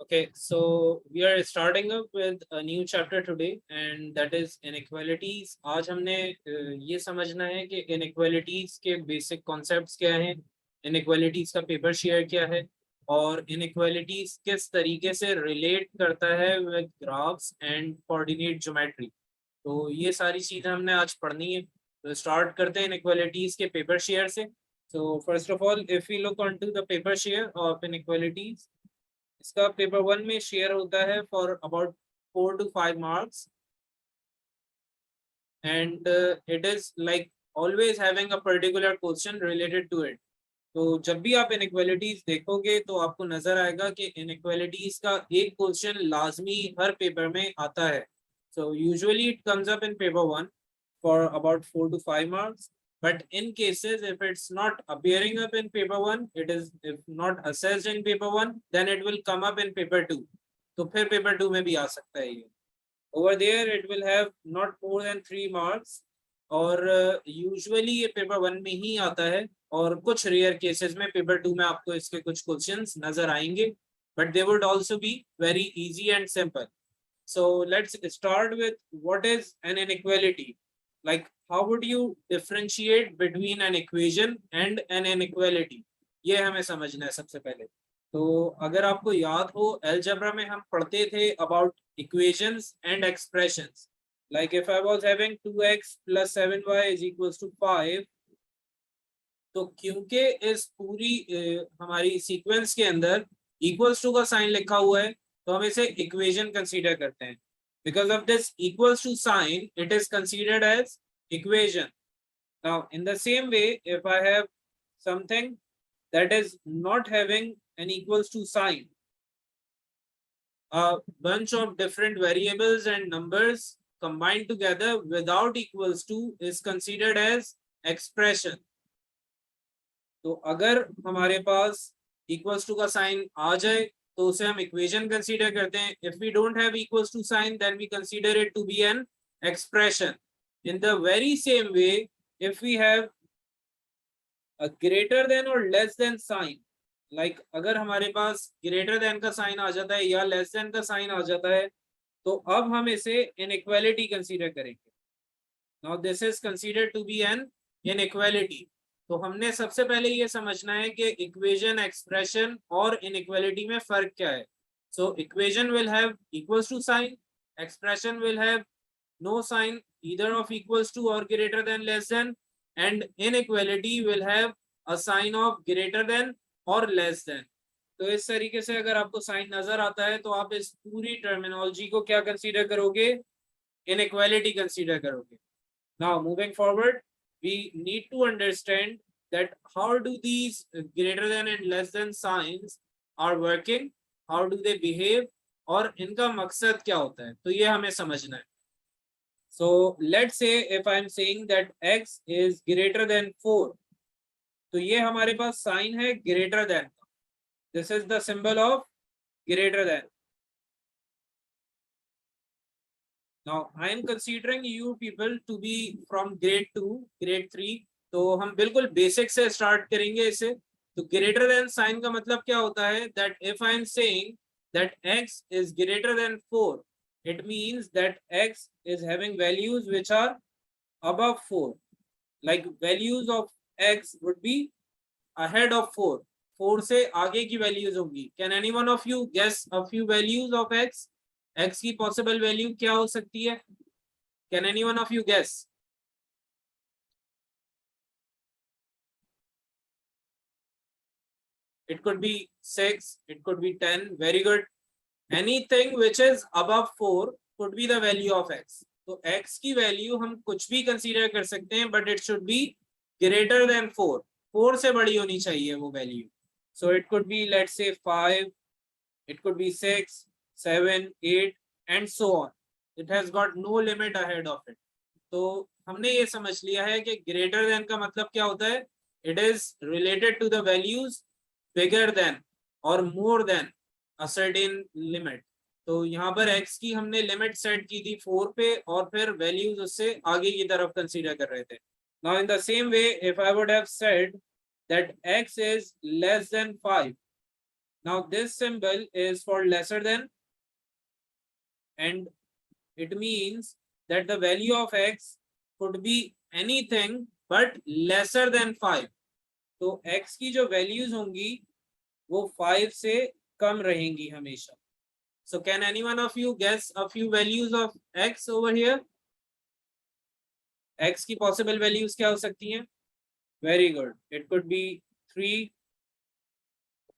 Okay, so we are starting up with a new chapter today, and that is inequalities. आज हमने ये समझना है कि inequalities के basic concepts क्या हैं, inequalities का paper share क्या है, और inequalities किस तरीके से relate करता है with graphs and coordinate geometry. तो ये सारी चीजें हमने आज पढ़नी है. तो स्टार्ट करते हैं inequalities के paper share से. So first of all, if we look onto the paper share of inequalities, इसका पेपर 1 में शेयर होता है for about 4 to 5 marks, and it is like always having a particular question related to it. तो जब भी आप inequalities देखोगे तो आपको नजर आएगा कि इनइक्वालिटीज का एक क्वेश्चन लाजमी हर पेपर में आता है. So usually it comes up in paper 1 for about 4 to 5 marks, but in cases if it's not appearing up in paper 1, it is if not assessed in paper 1, then it will come up in paper 2. तो फिर paper 2 में भी आ सकता है ये. Over there it will have not more than 3 marks, और usually ये paper 1 में ही आता है, और कुछ rare cases में paper 2 में आपको इसके कुछ questions नजर आएंगे, but they would also be very easy and simple. So let's start with what is an inequality. Like how would you differentiate between an equation and an inequality? ये हमें समझना है सबसे पहले. तो अगर आपको याद हो, अलजेब्रा में हम पढ़ते थे about equations and expressions. Like if I was having 2x plus 7y is equals to 5, तो क्योंकि इस पूरी हमारी सीक्वेंस के अंदर इक्वल्स टू का साइन लिखा हुआ है, तो हम इसे इक्वेशन कंसीडर करते हैं. Because of this equals to sign, it is considered as equation. Now, in the same way, if I have something that is not having an equals to sign, a bunch of different variables and numbers combined together without equals to is considered as expression. तो अगर हमारे पास equals to का sign आ जाए तो उसे हम इक्वेशन कंसीडर करते हैं. If we don't have equals to sign, then we consider it to be an expression. In the very same way, if we have a greater than और less than sign, like अगर हमारे पास greater than का sign आ जाता है या less than का साइन आ जाता है, तो अब हम इसे इनइक्वालिटी कंसीडर करेंगे. Now this is considered to be an inequality. तो हमने सबसे पहले ये समझना है कि इक्वेशन, एक्सप्रेशन और इनइक्वालिटी में फर्क क्या है. So equation will have equals to sign, expression will have no sign, either of equals to or greater than less than, and inequality will have a sign of greater than or less than. तो इस तरीके से अगर आपको sign नजर आता है तो आप इस पूरी टर्मिनोलॉजी को क्या कंसीडर करोगे? इनइक्वालिटी कंसीडर करोगे. Now moving forward, we need to understand that how do these greater than and less than signs are working, how do they behave, और इनका मकसद क्या होता है. तो ये हमें समझना है. So let's say if I am saying that x is greater than 4, तो ये हमारे पास साइन है greater than. This is the symbol of greater than. Now I am considering you people to be from grade 2, grade 3. तो हम बिल्कुल basic से start करेंगे इसे. तो ग्रेटर देन साइन का मतलब क्या होता है? That if I am saying that x is greater than 4, it means that x is having values which are above 4. Like values of x would be ahead of 4. 4 से आगे की values होंगी. Can any one of you guess a few values of x? x की possible value क्या हो सकती है? Can any one of you guess? It could be 6, it could be 10. Very good. Anything which is above 4 could be the value of x. तो x की value हम कुछ भी कंसीडर कर सकते हैं, but it should be greater than 4. 4 से बड़ी होनी चाहिए वो value. So it could be let's say 5, it could be 6, 7, 8 and so on. It has got no limit ahead of it. तो हमने ये समझ लिया है कि ग्रेटर देन का मतलब क्या होता है? It is related to the values bigger than or more than a certain limit. तो यहाँ पर x की हमने लिमिट सेट की थी 4 पे, और फिर वैल्यूज उससे आगे की तरफ कंसीडर कर रहे थे. Now in the same way, if I would have said that x is less than 5. Now this symbol is for lesser than, and it means that the value of x could be anything but lesser than 5. तो x की जो values होंगी वो 5 से कम रहेंगी हमेशा. So can any one of you guess a few values of x over here? x की possible values क्या हो सकती हैं? Very good. It could be 3,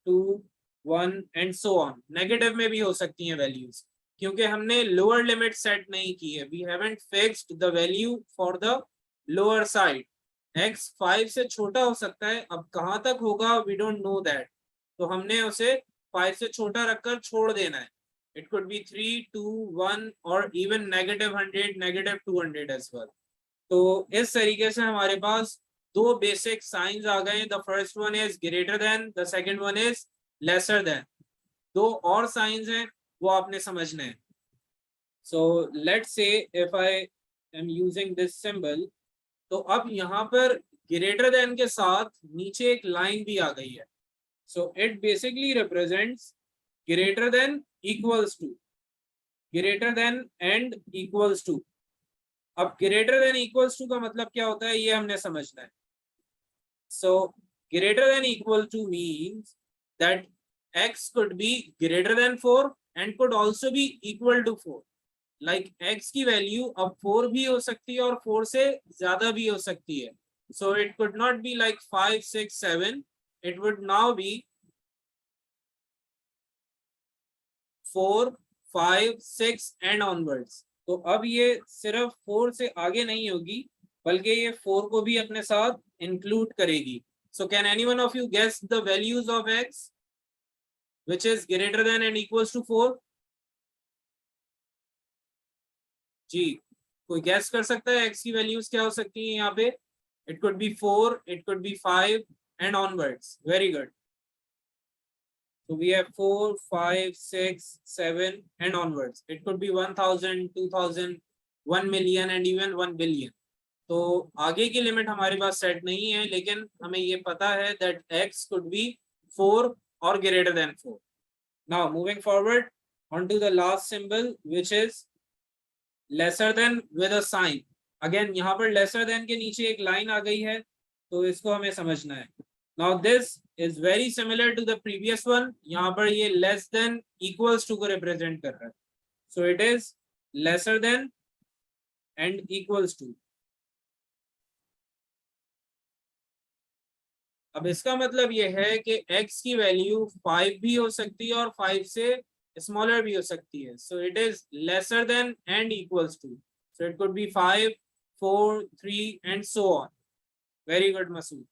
2, 1 and so on. Negative में भी हो सकती हैं values, क्योंकि हमने lower limit set नहीं की है. We haven't fixed the value for the lower side. x 5 से छोटा हो सकता है, अब कहाँ तक होगा we don't know that. तो हमने उसे 5 से छोटा रखकर छोड़ देना है. It could be 3, 2, 1 or even -100, -200 as well. तो इस तरीके से हमारे पास दो बेसिक साइंस आ गए. The first one is greater than, the second one is lesser than. दो और साइंस हैं वो आपने समझने हैं. So let's say if I am using this symbol, तो अब यहाँ पर ग्रेटर देन के साथ नीचे एक लाइन भी आ गई है. So it basically represents greater than equals to, greater than and equals to. अब ग्रेटर देन इक्वल्स टू का मतलब क्या होता है ये हमने समझना है. So greater than equal to means that x could be greater than 4 and could also be equal to 4. Like x की वैल्यू अब 4 भी हो सकती है और 4 से ज्यादा भी हो सकती है. So it could not be like 5, 6, 7. It would now be 4, 5, 6 and onwards. तो अब ये सिर्फ 4 से आगे नहीं होगी बल्कि ये 4 को भी अपने साथ इंक्लूड करेगी. So can any one of you guess the values of x which is greater than and equals to 4? जी, कोई गैस कर सकता है x की वैल्यूज क्या हो सकती हैं यहाँ पे? It could be 4, it could be 5 and onwards. Very good. So we have 4, 5, 6, 7 and onwards. It could be 1000, 2000, 1 million and even 1 billion. तो आगे की लिमिट हमारे पास सेट नहीं है, लेकिन हमें ये पता है that x could be 4 or greater than 4. Now moving forward on to the last symbol which is lesser than with a sign. Again यहाँ पर lesser than के नीचे एक लाइन आ गई है, तो इसको हमें समझना है. Now this is very similar to the previous one. यहाँ पर ये less than equals to को represent कर रहा है. So it is lesser than and equals to. अब इसका मतलब ये है कि x की वैल्यू 5 भी हो सकती है और 5 से स्मॉलर भी हो सकती है. So it is lesser than and equals to. So it could be 5, 4, 3 and so on. Very good, Masood.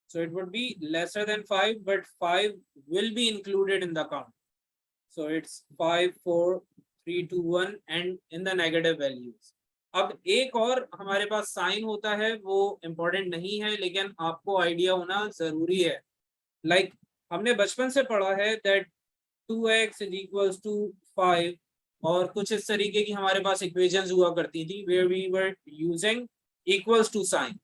So it would be lesser than 5, but 5 will be included in the count. So it's 5, 4, 3, 2, 1 and in the negative values. अब एक और हमारे पास sign होता है, वो important नहीं है लेकिन आपको आइडिया होना जरूरी है. लाइक हमने बचपन से पढ़ा है that 2x is equals to 5 और कुछ इस तरीके की हमारे पास इक्वेशंस हुआ करती थी where we were using equals to sign.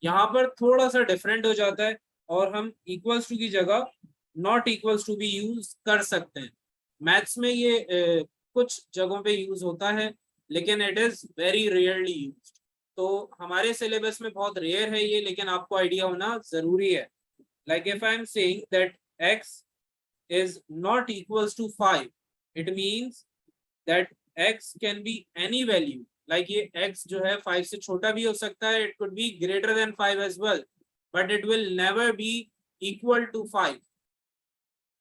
यहाँ पर थोड़ा सा डिफरेंट हो जाता है और हम equals to की जगह not equals to भी यूज कर सकते हैं. मैथ्स में ये कुछ जगहों पे यूज होता है लेकिन it is very rarely used. तो हमारे सिलेबस में बहुत रेयर है ये, लेकिन आपको आइडिया होना जरूरी है. Like if I am saying that x is not equals to 5, it means that x can be any value. Like ये x जो है 5 से छोटा भी हो सकता है, it could be greater than 5 as well, but it will never be equal to 5.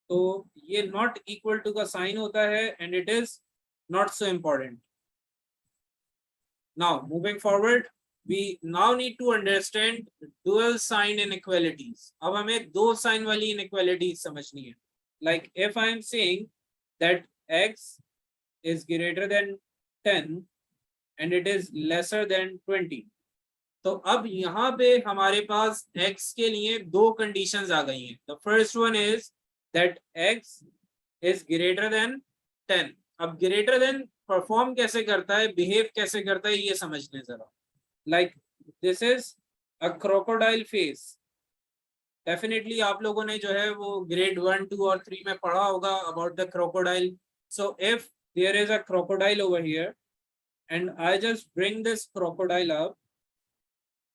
तो ये not equal to का साइन होता है and it is not so important. Now moving forward, we now need to understand dual sign inequalities. अब हमें दो sign वाली inequalities समझनी है. Like if I am saying that x is greater than 10 and it is lesser than 20. तो अब यहाँ पे हमारे पास x के लिए दो conditions आ गई हैं. The first one is that x is greater than 10. अब greater than परफॉर्म कैसे करता है, बिहेव कैसे करता है, ये समझने जरा. Like this is a crocodile face. Definitely आप लोगों ने जो है वो ग्रेड 1, 2 और 3 में पढ़ा होगा about the crocodile. So if there is a crocodile over here and I just bring this crocodile up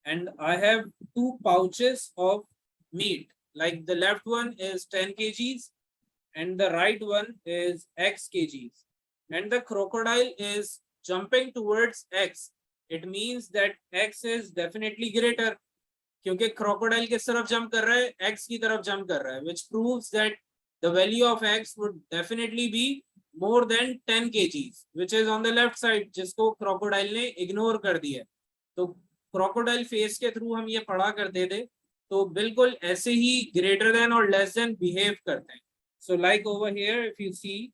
and I have two pouches of meat. Like the left one is 10 kgs and the right one is x kgs. And the crocodile is jumping towards x. It means that x is definitely greater. क्योंकि crocodile किस तरफ jump कर रहा है? x की तरफ jump कर रहा है, which proves that the value of x would definitely be more than 10 kgs, which is on the left side, जिसको crocodile ने ignore कर दिया। तो crocodile face के through हम ये पढ़ा करते थे, तो बिल्कुल ऐसे ही greater than और less than behave करते हैं। So like over here, if you see,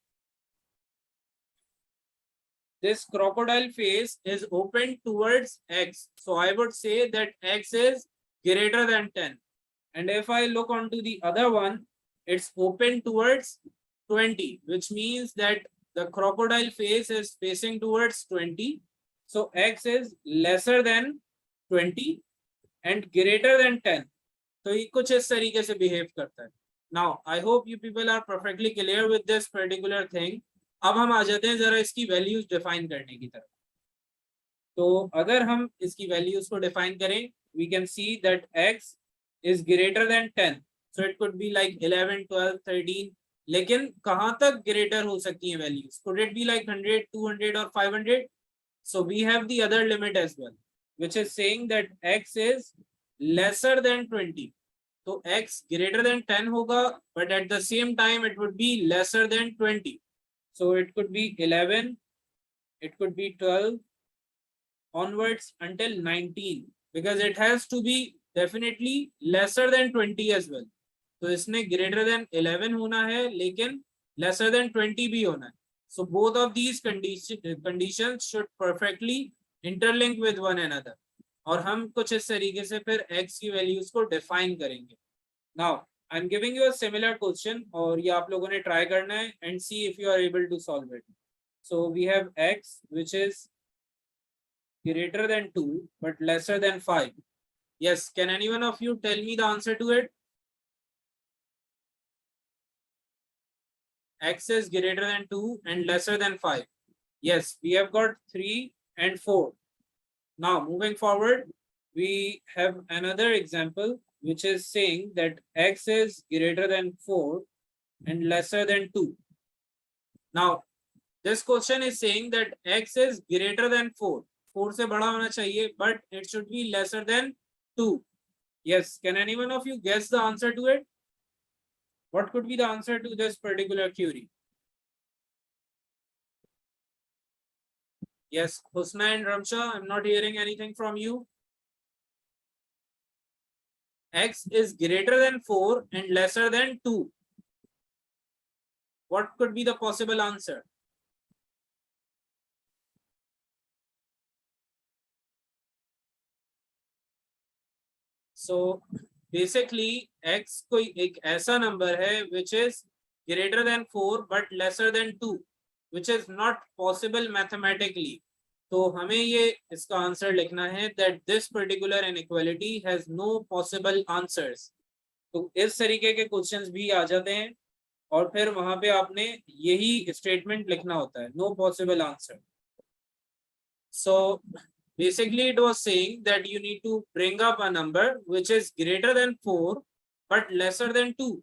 this crocodile face is open towards x. So I would say that x is greater than 10. And if I look onto the other one, it's open towards 20, which means that the crocodile face is facing towards 20. So x is lesser than 20 and greater than 10. तो ये कुछ इस तरीके से behave करता है। Now, I hope you people are perfectly clear with this particular thing. अब हम आ जाते हैं जरा इसकी वैल्यूज डिफाइन करने की तरफ। तो अगर हम इसकी वैल्यूज को डिफाइन करें, we can see that x is greater than 10. So it could be like 11, 12, 13. लेकिन कहाँ तक greater हो सकती हैं values? Could it be like 100, 200 or 500? So we have the other limit as well, which is saying that x is lesser than 20. तो x greater than 10 होगा, but at the same time it would be lesser than 20. So it could be 11, it could be 12 onwards until 19, because it has to be definitely lesser than 20 as well. तो इसमें greater than 11 होना है, लेकिन lesser than 20 भी होना है. So both of these conditions should perfectly interlink with one another. और हम कुछ इस तरीके से फिर x की वैल्यूज को डिफाइन करेंगे. Now I'm giving you a similar question, और ये आप लोगों ने ट्राई करना है and see if you are able to solve it. So we have x which is greater than 2 but lesser than 5. Yes, can any one of you tell me the answer to it? X is greater than 2 and lesser than 5. Yes, we have got 3 and 4. Now moving forward, we have another example which is saying that x is greater than 4 and lesser than 2. Now this question is saying that x is greater than 4. 4 से बड़ा होना चाहिए, but it should be lesser than 2. Yes, can any one of you guess the answer to it? What could be the answer to this particular query? Yes, Husna and Ramsha, I'm not hearing anything from you. X is greater than 4 and lesser than 2. What could be the possible answer? So basically x कोई एक ऐसा number है which is greater than 4 but lesser than 2, which is not possible mathematically. तो हमें ये इसका answer लिखना है that this particular inequality has no possible answers. तो इस तरीके के क्वेश्चंस भी आ जाते हैं और फिर वहां पे आपने यही स्टेटमेंट लिखना होता है, no possible answer. So basically it was saying that you need to bring up a number which is greater than 4 but lesser than 2.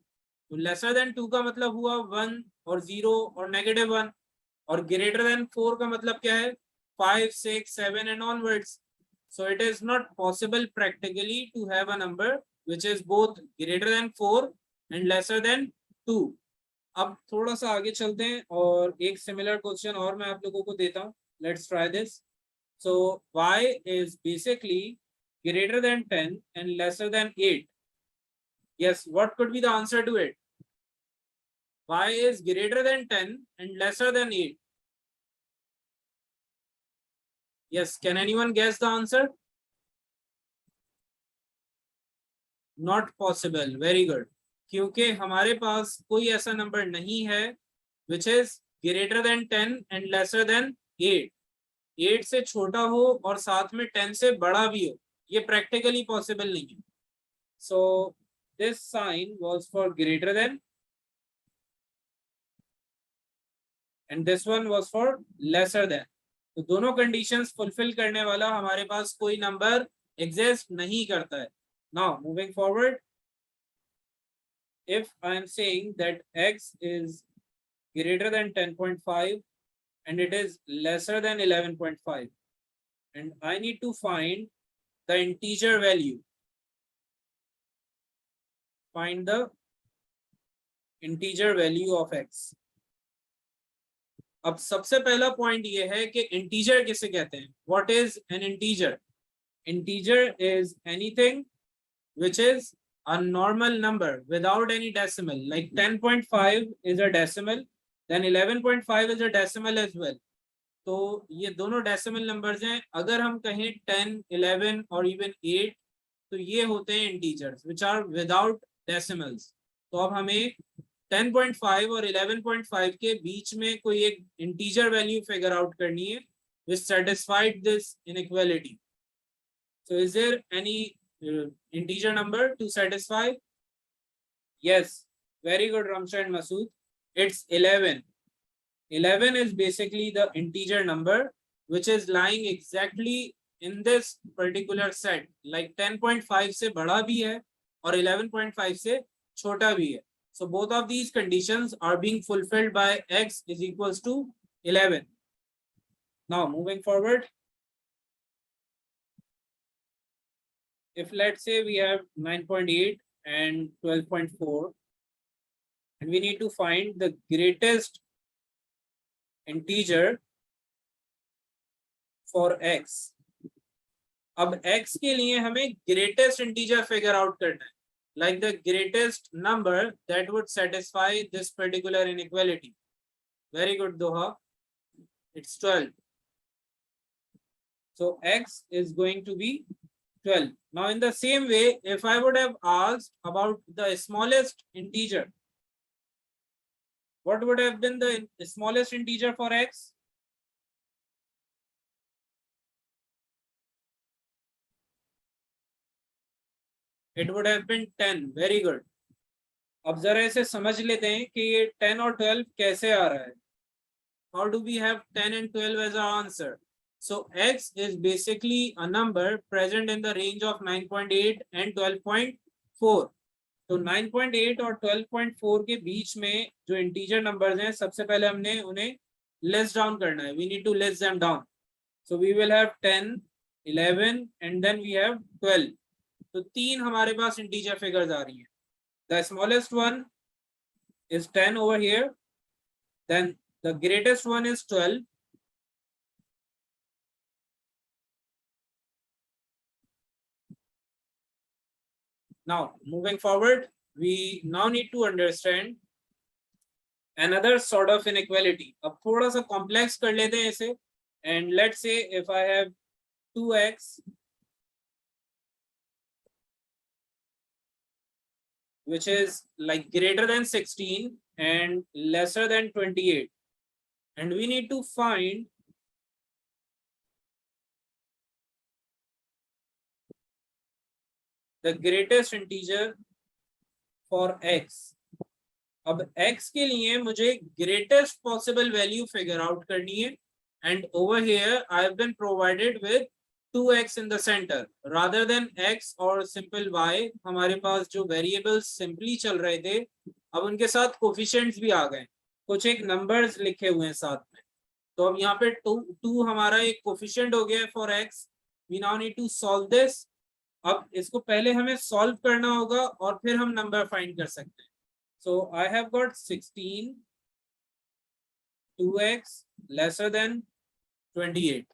तो lesser than 2 का मतलब हुआ 1 और 0 और -1, और greater than 4 का मतलब क्या है? 5, 6, 7 and onwards. So it is not possible practically to have a number which is both greater than 4 and lesser than 2. अब थोड़ा सा आगे चलते हैं और एक सिमिलर क्वेश्चन और मैं आप लोगों को देता हूँ. Let's try this. So y is basically greater than 10 and lesser than 8. Yes, what could be the answer to it? Y is greater than 10 and lesser than 8. Yes, can anyone guess the answer? Not possible. Very good. क्योंकि हमारे पास कोई ऐसा number नहीं है which is greater than 10 and lesser than 8. 8 से छोटा हो और साथ में 10 से बड़ा भी हो, ये प्रैक्टिकली पॉसिबल नहीं है. So this sign was for greater than and this one was for lesser than. तो दोनों कंडीशंस फुलफिल करने वाला हमारे पास कोई नंबर एग्जिस्ट नहीं करता है. Now moving forward, if I am saying that x is greater than 10.5 and it is lesser than 11.5 and I need to find the integer value, find the integer value of x. अब सबसे पहला point ये है कि integer किसे कहते हैं. What is an integer? Integer is anything which is a normal number without any decimal, like 10.5 is a decimal, then 11.5 is a decimal as well. तो ये दोनों डेसिमल नंबर्स हैं. अगर हम कहें 10, 11 और इवन 8 तो ये होते हैं integers which are without decimals. तो अब हमें 10.5 और 11.5 के बीच में कोई एक इंटीजर वैल्यू फिगर आउट करनी है which satisfied this inequality. So is there any integer number to satisfy? Yes, very good Ramsha and Masood. It's 11. 11 is basically the integer number which is lying exactly in this particular set. Like 10.5 से बड़ा भी है और 11.5 से छोटा भी है. So both of these conditions are being fulfilled by x is equals to 11. Now moving forward, if let's say we have 9.8 and 12.4 and we need to find the greatest integer for x. अब x के लिए हमें greatest integer figure out करना है, like the greatest number that would satisfy this particular inequality. Very good Doha, it's 12. So x is going to be 12. Now in the same way, if I would have asked about the smallest integer, what would have been the smallest integer for x? It would have been 10. Very good. अब जरा इसे समझ लेते हैं कि ये 10 और 12 कैसे आ रहा है. How do we have 10 and 12 as our answer? So x is basically a number present in the range of 9.8 and 12.4. तो 9.8 और 12.4 के बीच में जो इंटीजर नंबर्स हैं सबसे पहले हमने उन्हें लेस डाउन करना है. We need to less them down. So we will have 10, 11 and then we have 12. तो तीन हमारे पास इंटीजर फिगर्स आ रही हैं. The smallest one is 10 over here. Then the greatest one is 12. Now, moving forward, we now need to understand another sort of inequality. अब थोड़ा सा complex कर लेते हैं इसे. And let's say if I have 2x which is like greater than 16 and lesser than 28. And we need to find the greatest integer for x. अब x के लिए मुझे greatest possible value figure out करनी है. And over here I have been provided with 2x in the center rather than x or simple y. हमारे पास जो variables simply चल रहे थे अब उनके साथ coefficients भी आ गए, कुछ एक numbers लिखे हुए हैं साथ में. तो अब यहाँ पे 2 हमारा एक coefficient हो गया है for x. We now need to solve this. अब इसको पहले हमें solve करना होगा और फिर हम number find कर सकते हैं. So I have got 16, 2x lesser than 28.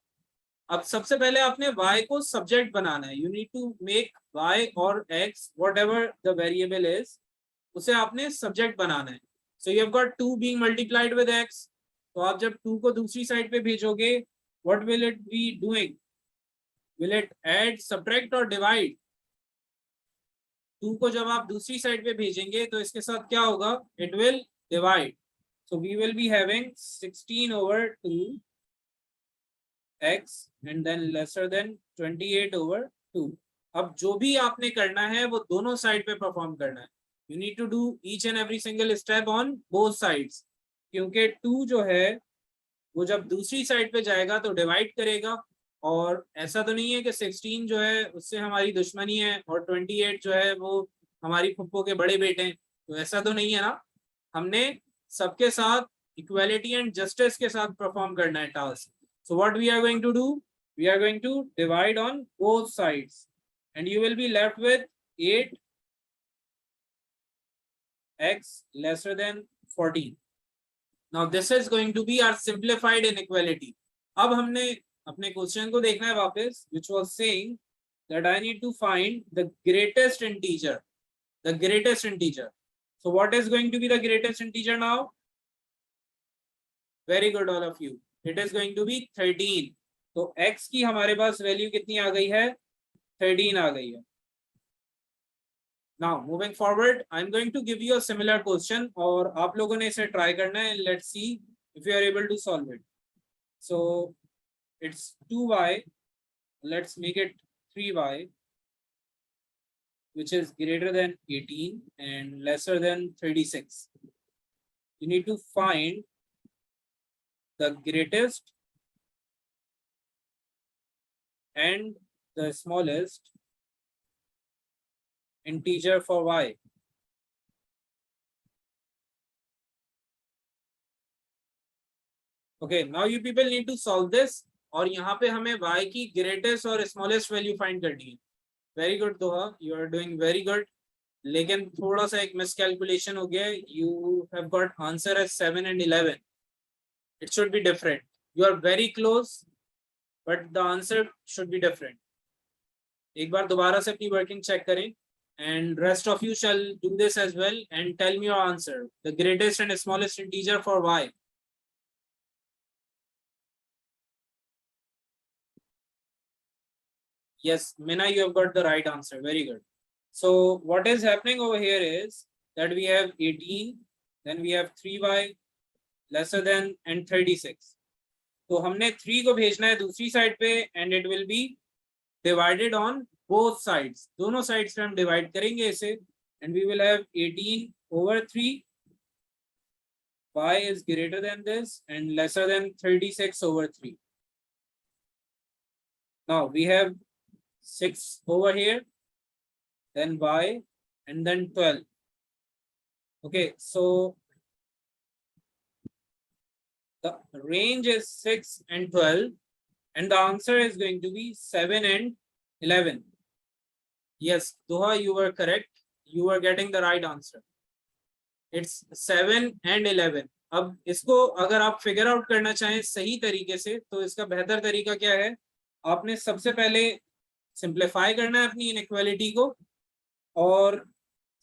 अब सबसे पहले आपने y को सब्जेक्ट बनाना है. You need to make y और x whatever the variable is, उसे आपने सब्जेक्ट बनाना है. So you have got 2 being multiplied with x. तो आप जब 2 को दूसरी साइड पे भेजोगे, what will it be doing? Will it add, subtract or divide? 2 को जब आप दूसरी साइड पे भेजेंगे तो इसके साथ क्या होगा? It will divide. So we will be having 16 over 2 x and then lesser than 28 over 2. अब जो भी आपने करना है वो दोनों साइड पे परफॉर्म करना है. You need to do each and every single step on both sides, क्योंकि 2 जो है वो जब दूसरी साइड पे जाएगा तो डिवाइड करेगा. और ऐसा तो नहीं है कि 16 जो है उससे हमारी दुश्मनी है और 28 जो है वो हमारी फुप्पो के बड़े बेटे हैं, तो ऐसा तो नहीं है ना. हमने सबके साथ इक्वालिटी एंड जस्टिस के साथ परफॉर्म करना है task. So what we are going to do, we are going to divide on both sides and you will be left with 8x lesser than 14. Now this is going to be our simplified inequality. अब हमने अपने question को देखना है वापस, which was saying that I need to find the greatest integer. The greatest integer. So what is going to be the greatest integer now? Very good all of you. It is going to be 13. तो x की हमारे पास value कितनी आ गई है, 13 आ गई है. Now moving forward, I'm going to give you a similar question और आप लोगों ने इसे ट्राई करना है. Let's see if you are able to solve it. So it's 2y. Let's make it 3y, which is greater than 18 and lesser than 36. You need to find the greatest and the smallest integer for y. Okay, now you people need to solve this. और यहाँ पे हमें y की greatest और smallest value find करनी है. Very good Doha, you are doing very good. लेकिन थोड़ा सा एक मिसकैलकुलेशन हो गया. You have got answer as 7 and 11. It should be different. You are very close, but the answer should be different. एक बार दोबारा से अपनी वर्किंग चेक करें. And rest of you shall do this as well and tell me your answer. The greatest and smallest integer for y. Yes, Mina, you have got the right answer. Very good. So what is happening over here is that we have 18, then we have 3y lesser than and 36. तो हमने 3 को भेजना है दूसरी side पे and it will be divided on both sides. दोनों sides पे हम divide करेंगे इसे and we will have 18 over 3. Y is greater than this and lesser than 36 over 3. Now we have 6 over here, then y, and then 12. Okay, so the range is 6 and 12, and the answer is going to be 7 and 11. Yes, Doha, you were correct. You were getting the right answer. It's 7 and 11. अब इसको अगर आप figure out करना चाहें सही तरीके से तो इसका बेहतर तरीका क्या है, आपने सबसे पहले सिंप्लीफाई करना है अपनी इनइक्वालिटी को और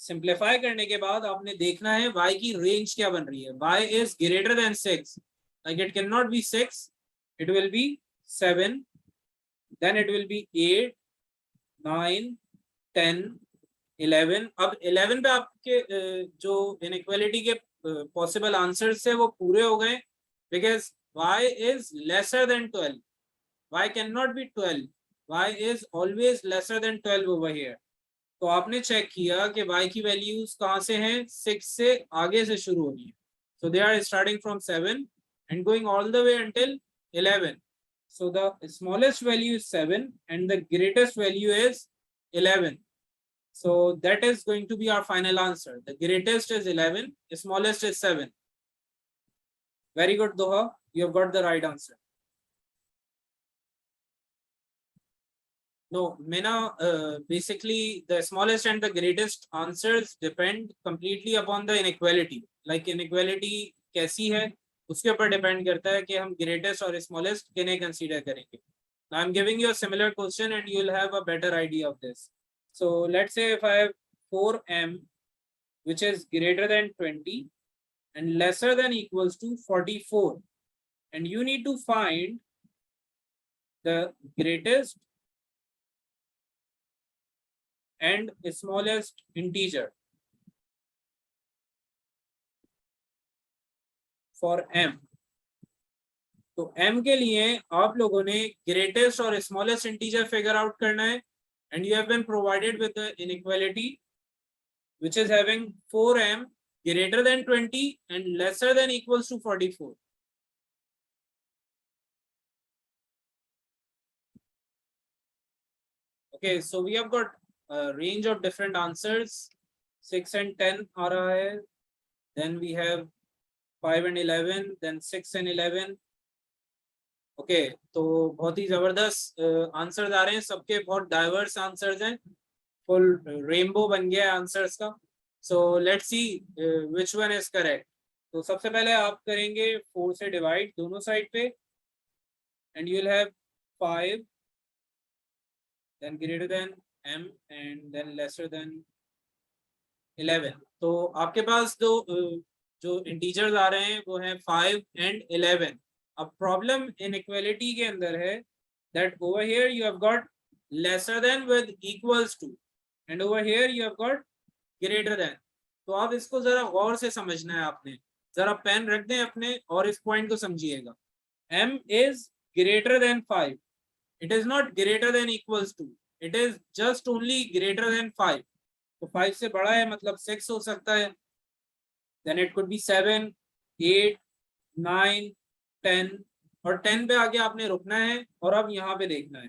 सिंप्लीफाई करने के बाद आपने देखना है y की रेंज क्या बन रही है. y is greater than 6, like it cannot be 6, it will be 7, then it will be 8, 9, 10, 11. अब 11 पे आपके जो इनइक्वालिटी के पॉसिबल आंसर्स है वो पूरे हो गए because y is lesser than 12. y cannot be 12. y is always lesser than 12 over here. तो आपने चेक किया कि y की वैल्यूज कहाँ से हैं, 6 से आगे से शुरू हो रही है. So they are starting from 7 and going all the way until 11. So the smallest value is 7 and the greatest value is 11. So that is going to be our final answer. The greatest is 11, the smallest is 7. Very good, Doha. You have got the right answer. No, Mina, basically the smallest and the greatest answers depend completely upon the inequality. Like inequality कैसी है उसके ऊपर depend करता है कि हम greatest और smallest किन्हें consider करेंगे. Now I'm giving you a similar question and you'll have a better idea of this. So let's say if I have 4m which is greater than 20 and lesser than equals to 44, and you need to find the greatest and smallest integer for m. तो m के लिए आप लोगों ने greatest और smallest integer figure out करना है and you have been provided with the inequality which is having 4m greater than 20 and lesser than equals to 44. Okay, so we have got a range of different answers. 6 and 10 aa raha hai. Then we have 5 and 11, then 6 and 11. Okay तो बहुत ही जबरदस्त answers आ रहे हैं, सबके बहुत diverse answers हैं, full rainbow बन गया है आंसर्स का. So let's see which one is correct. तो सबसे पहले आप करेंगे 4 से डिवाइड दोनों साइड पे and you will have 5 then greater than m and then lesser than 11. तो आपके पास जो इंटीजर्स आ रहे हैं वो हैं 5 एंड 11. अब प्रॉब्लम इनइक्वालिटी के अंदर है that over here you have got lesser than with equals to and over here you have got greater than. तो आप इसको जरा गौर से समझना है आपने, जरा पेन रख दें अपने और इस पॉइंट को समझिएगा. m is greater than 5, it is not greater than equals to, it is just only greater than 5. तो 5 से बड़ा है मतलब 6 हो सकता है. then it could be 7, 8, 9, 10 और 10 पे आगे आपने रुकना है और अब यहाँ पे देखना है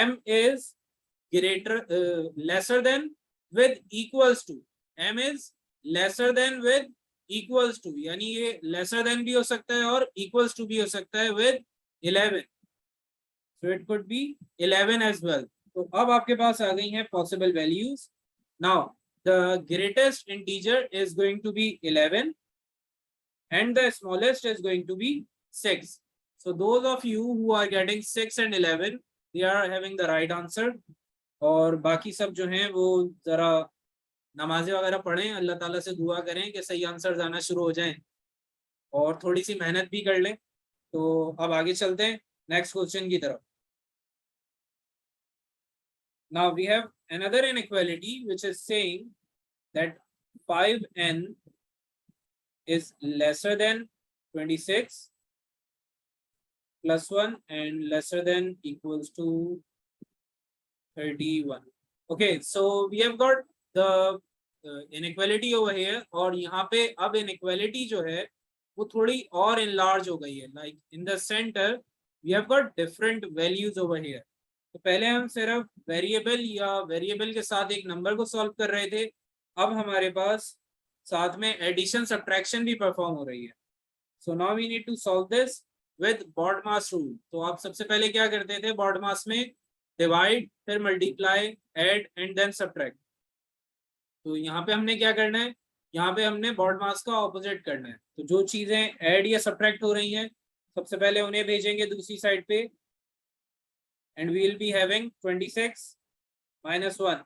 m is greater lesser than with equals to. m is lesser than with equals to, यानी ये lesser than भी हो सकता है और equals to भी हो सकता है with 11. so it could be 11 as well. तो अब आपके पास आ गई हैं possible values. now the greatest integer is going to be 11 and the smallest is going to be 6. so those of you who are getting 6 and 11 they are having the right answer. और बाकी सब जो हैं वो जरा नमाज़ें वगैरह पढ़ें, अल्लाह ताला से दुआ करें कि सही आंसर आना शुरू हो जाएं और थोड़ी सी मेहनत भी कर लें. तो अब आगे चलते हैं नेक्स्ट क्वेश्चन की तरफ. Now we have another inequality which is saying that 5n is lesser than 26 plus 1 and lesser than equals to 31. okay so we have got the inequality over here और यहाँ पे अब inequality जो है वो थोड़ी और enlarge हो गई है. like in the center we have got different values over here. तो पहले हम सिर्फ वेरिएबल या वेरिएबल के साथ एक नंबर को सॉल्व कर रहे थे, अब हमारे पास साथ में एडिशन सब्ट्रैक्शन भी परफॉर्म हो रही है. So now we need to solve this with BODMAS rule. तो आप सबसे पहले क्या करते थे BODMAS में, डिवाइड फिर multiply add and then subtract. तो यहाँ पे हमने क्या करना है, यहाँ पे हमने BODMAS का ऑपोजिट करना है. तो जो चीजें ऐड या सब्ट्रैक्ट हो रही हैं सबसे पहले उन्हें भेजेंगे दूसरी साइड पे and we will be having 26 minus 1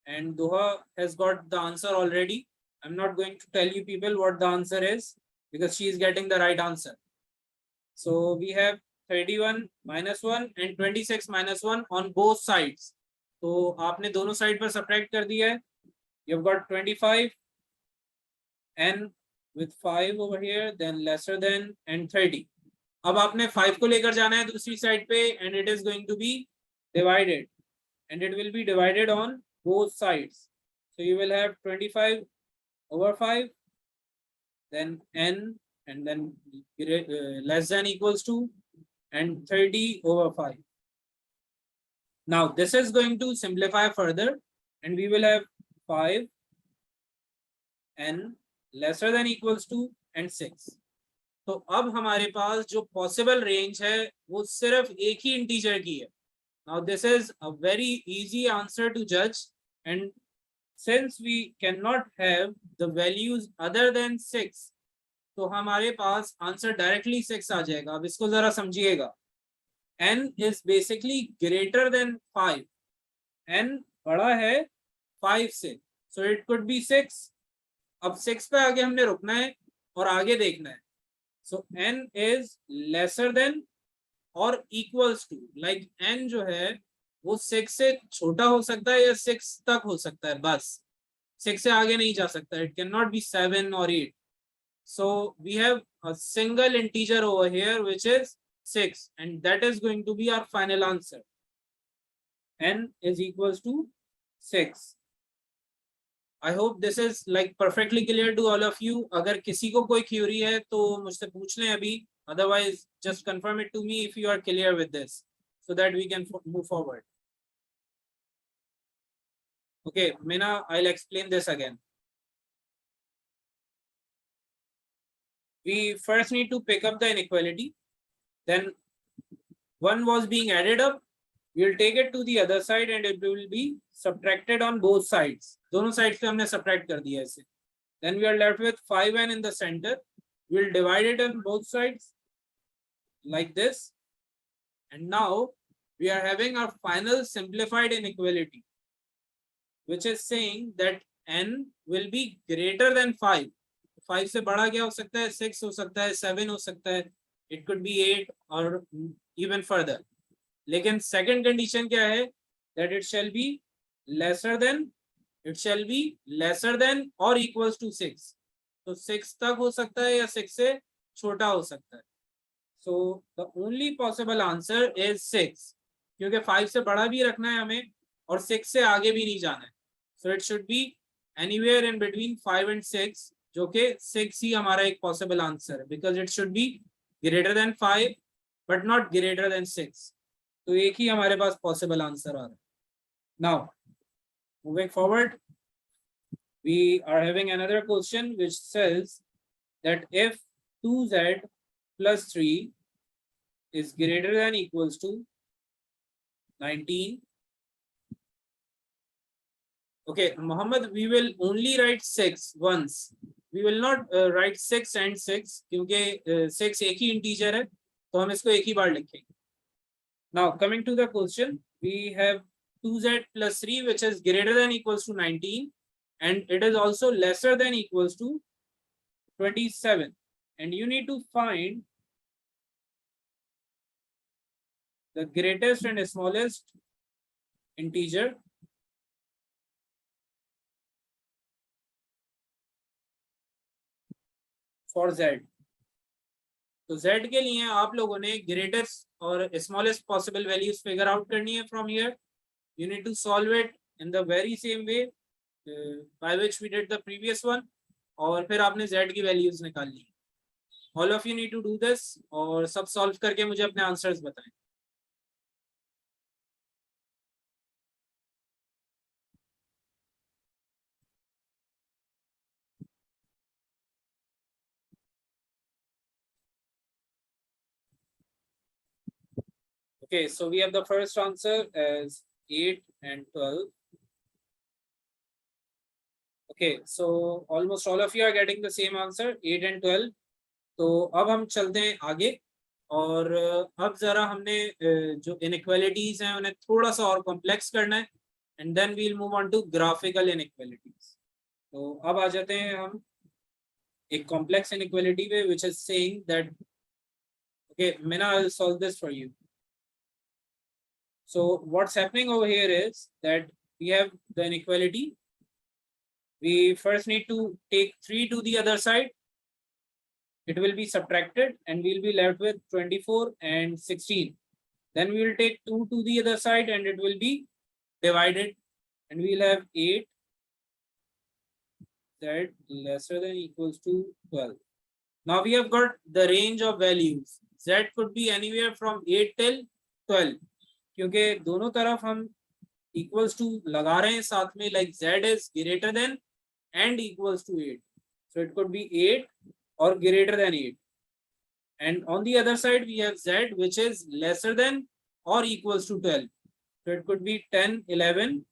and Doha has got the answer already. I'm not going to tell you people what the answer is because she is getting the right answer. So we have 31 minus 1 and 26 minus 1 on both sides. तो आपने दोनों side पर subtract कर दिया है. You've got 25 and with 5 over here then lesser than and 30. अब आपने 5 को लेकर जाना है दूसरी साइड पे and it is going to be divided and it will be divided on both sides. So you will have 25 over 5 then n and then less than equals to and 30 over 5. Now this is going to simplify further and we will have 5 n lesser than equals to and 6. तो अब हमारे पास जो possible range है वो सिर्फ एक ही integer की है. Now this is a very easy answer to जज and since we can not have the values other than 6 तो हमारे पास आंसर डायरेक्टली 6 आ जाएगा. अब इसको जरा समझिएगा. n is basically greater than 5, n बड़ा है 5 से, सो इट कुड बी 6. अब 6 पे आगे हमने रुकना है और आगे देखना है. So n is lesser than or equals to, like n जो है वो 6 से छोटा हो सकता है या 6 तक हो सकता है, बस 6 से आगे नहीं जा सकता. It cannot be 7 or 8. So we have a single integer over here which is 6 and that is going to be our final answer. n is equals to 6. I hope this is like perfectly clear to all of you. अगर किसी को कोई Curie है तो मुझसे पूछ लें अभी, otherwise just confirm it to me if you are clear with this so that we can move forward. Okay, Meena, I'll explain this again. We first need to pick up the inequality, then one was being added up, we'll take it to the other side and it will be subtracted on both sides. दोनों sides पे हमने subtract कर दिया इसे. Then we are left with 5n in the center. We'll divide it on both sides like this. And now we are having our final simplified inequality, which is saying that n will be greater than 5. 5 से बड़ा क्या हो सकता है? 6 हो सकता है, 7 हो सकता है, it could be 8 or even further. लेकिन second condition क्या है? That it shall be lesser than or equals to 6. तो 6 तक हो सकता है या 6 से छोटा हो सकता है. So the only possible answer is 6, क्योंकि 5 से बड़ा भी रखना है हमें और 6 से आगे भी नहीं जाना है. So it should be anywhere in between 5 and 6, जो कि 6 ही हमारा एक possible answer है, because it should be greater than 5 but not greater than 6. तो एक ही हमारे पास possible answer आ रहा है. Now moving forward, we are having another question which says that if 2z plus 3 is greater than equals to 19. Okay, Muhammad, we will only write 6 once. We will not write 6 and 6 क्योंकि 6 एक ही integer है, तो हम इसको एक ही बार लिखेंगे. Now coming to the question, we have 2z plus 3 which is greater than equals to 19 and it is also lesser than equals to 27, and you need to find the greatest and smallest integer for z. तो z के लिए आप लोगों ने greatest और smallest possible values figure out करनी है from here. You need to solve it in the very same way by which we did the previous one, और फिर आपने z की values निकाल ली. All of you need to do this और सब solve करके मुझे अपने answers बताएं. Okay, so we have the first answer as 8 and 12. Okay, so almost all of you are getting the same answer, 8 and 12. तो अब हम चलते हैं आगे और अब जरा हमने जो inequalities हैं उन्हें थोड़ा सा और complex करना है, and then we'll move on to graphical inequalities. तो अब आ जाते हैं हम एक complex inequality पे, which is saying that, okay, Mina, I'll solve this for you. So what's happening over here is that we have the inequality. We first need to take 3 to the other side. It will be subtracted and we'll be left with 24 and 16. Then we will take 2 to the other side and it will be divided and we'll have 8 z lesser than equals to 12. Now we have got the range of values. Z could be anywhere from 8 till 12. क्योंकि दोनों तरफ हम equals to लगा रहे हैं साथ में, like z is greater than and equals to 8. So it could be 8 or greater than 8. And on the other side we have z which is lesser than or equals to 12. So it could be 10, 11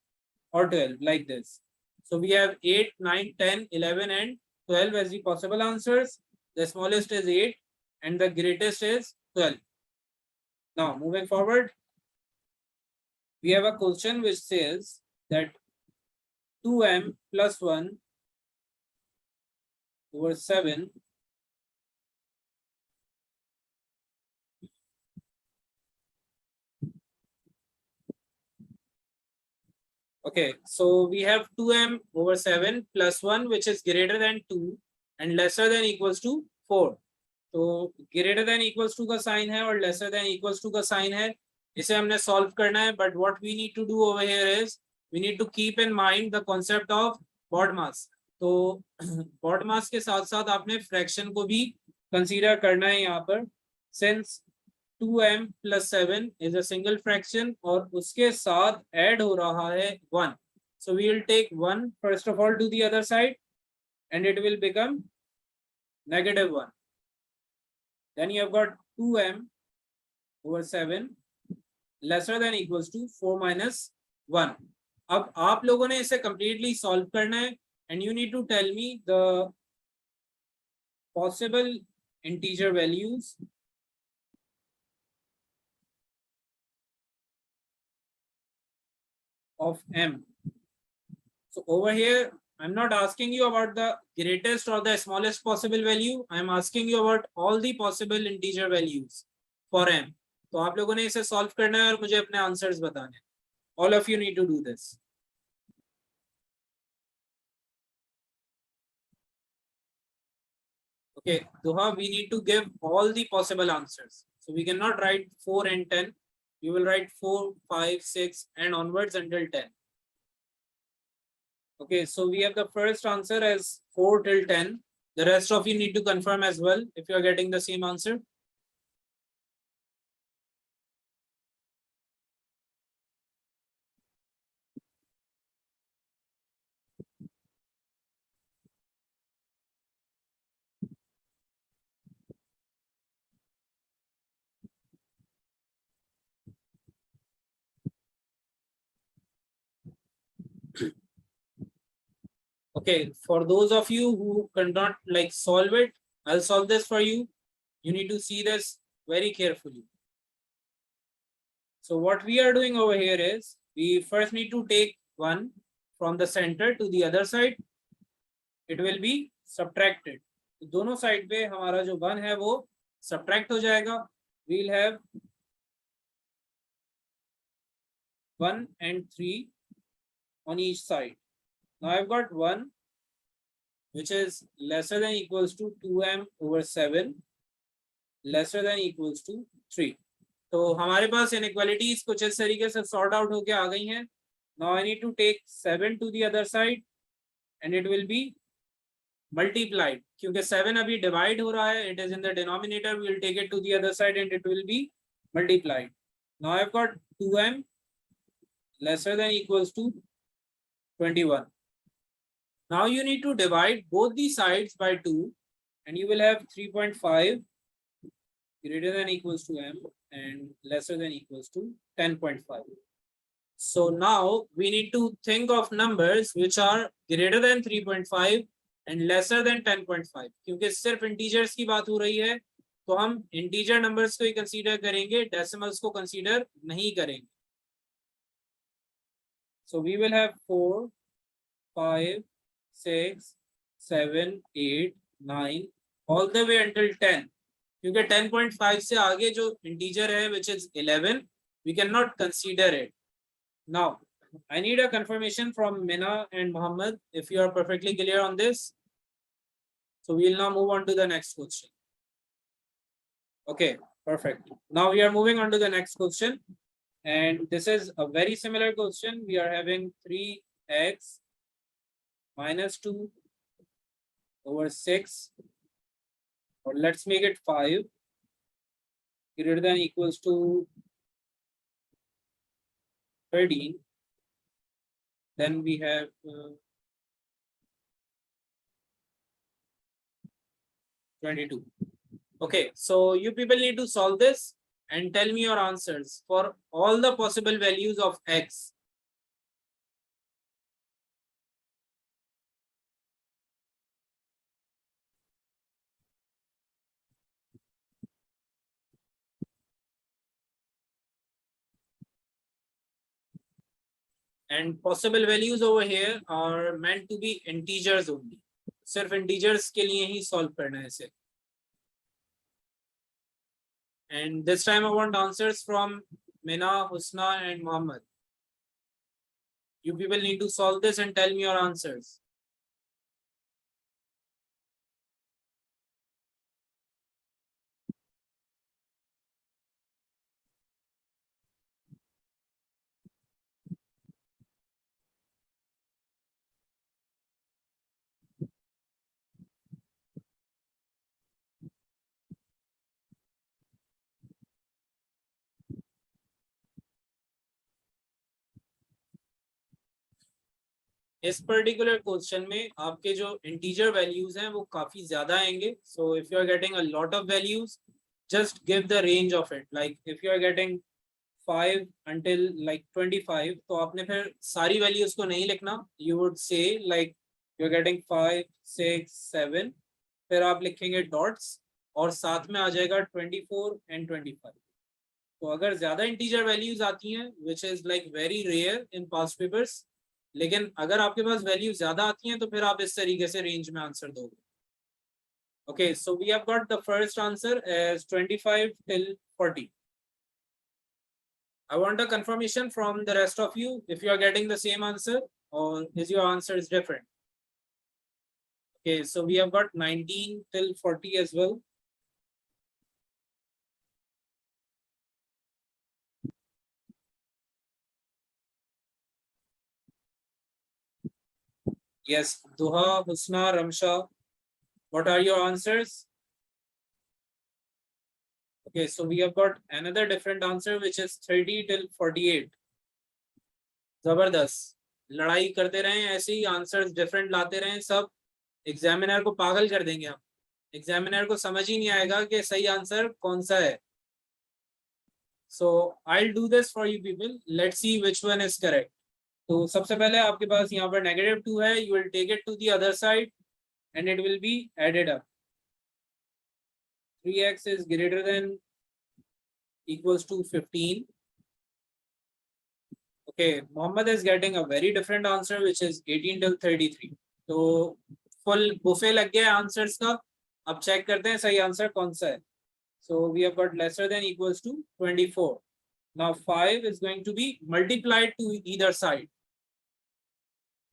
or 12 like this. So we have 8, 9, 10, 11 and 12 as the possible answers. The smallest is 8 and the greatest is 12. Now moving forward, we have a question which says that 2m plus 1 over 7 okay, so we have 2m over 7 plus 1 which is greater than 2 and lesser than equals to 4. तो greater than equals to का sign है और lesser than equals to का sign है, इसे हमने solve करना है, but what we need to do over here is we need to keep in mind the concept of BODMAS. तो बॉड मास के साथ साथ आपने फ्रैक्शन को भी कंसीडर करना है यहाँ पर, since 2m plus 7 is a single fraction और उसके साथ ऐड हो रहा है 1, so we will take 1 first of all to the other side and it will become -1. Then you have got 2m over 7 lesser than equals to 4 minus 1. अब आप लोगों ने इसे completely solve करना है and you need to tell me the possible integer values of m. So over here, I'm not asking you about the greatest or the smallest possible value. I'm asking you about all the possible integer values for m. तो आप लोगों ने इसे solve करना है और मुझे अपने answers बताने हैं. All of you need to do this. Okay, Duha, we need to give all the possible answers. So we cannot write 4 and 10. You will write 4, 5, 6 and onwards until 10. Okay, so we have the first answer as 4 till 10. The rest of you need to confirm as well if you are getting the same answer. Okay, for those of you who cannot like solve it, I'll solve this for you. You need to see this very carefully. So what we are doing over here is we first need to take 1 from the center to the other side. It will be subtracted. तो दोनों side पे हमारा जो 1 है वो subtract हो जाएगा. We'll have 1 and 3 on each side. Now I've got 1 which is lesser than equals to 2m over 7 lesser than equals to 3. तो हमारे पास inequalities कुछ इस तरीके से sort out होके आ गई हैं. Now I need to take 7 to the other side and it will be multiplied. क्योंकि 7 अभी divide हो रहा है, it is in the denominator, we will take it to the other side and it will be multiplied. Now I've got 2m lesser than equals to 21. Now you need to divide both the sides by 2 and you will have 3.5 greater than equals to m and lesser than equals to 10.5. So now we need to think of numbers which are greater than 3.5 and lesser than 10.5. क्योंकि सिर्फ integers की बात हो रही है तो हम integer numbers को ही consider करेंगे, decimals को consider नहीं करेंगे. So we will have 4, 5, 6, 7, 8, 9 all the way until 10. क्योंकि 10.5 से आगे जो integer है which is 11, we cannot consider it. Now, I need a confirmation from Mina and Muhammad if you are perfectly clear on this. So we will now move on to the next question. Okay, perfect. Now we are moving on to the next question. And this is a very similar question. We are having 3x minus 2 over 6, or let's make it 5 greater than equals to 13. Then we have 22. Okay, so you people need to solve this and tell me your answers for all the possible values of x. And possible values over here are meant to be integers only. सिर्फ integers के लिए ही solve करना है इसे. And this time I want answers from Mina, Husna and Muhammad. You people need to solve this and tell me your answers. इस particular question में आपके जो इंटीजर वैल्यूज हैं वो काफी ज्यादा आएंगे. So if you are getting a lot of values, just give the range of it. Like if you are getting 5 until like 25, तो आपने फिर सारी वैल्यूज को नहीं लिखना. You would say like you're getting 5, 6, 7, फिर आप लिखेंगे डॉट्स और साथ में आ जाएगा 24 and 25. तो अगर ज्यादा इंटीजर वैल्यूज आती हैं, which is like very rare in past papers, लेकिन अगर आपके पास वैल्यू ज्यादा आती हैं तो फिर आप इस तरीके से रेंज में आंसर दोगे. Okay, so we have got the first answer as 25 till 40. I want a confirmation from the rest of you if you are getting the same answer or is your answer is different. Okay, so we have got 19 till 40 as well. Yes, Duha, Husna, Ramsha, what are your answers? Okay, so we have got another different answer which is 30 till 48. जबरदस्त, लड़ाई करते रहें ऐसे ही, answers different लाते रहें. सब examiner को पागल कर देंगे आप. एग्जामिनर को समझ ही नहीं आएगा कि सही आंसर कौन सा है. So I'll do this for you people. Let's see which one is correct. तो सबसे पहले आपके पास यहाँ पर -2 है. You will take it to the other side and it will be added up. 3x is greater than equals to 15. Okay, Mohammed is getting a very different answer which is 18 till 33. तो full buffet लग गया answers का. अब check करते हैं सही answer कौन सा है. So we have got lesser than equals to 24. Now 5 is going to be multiplied to either side.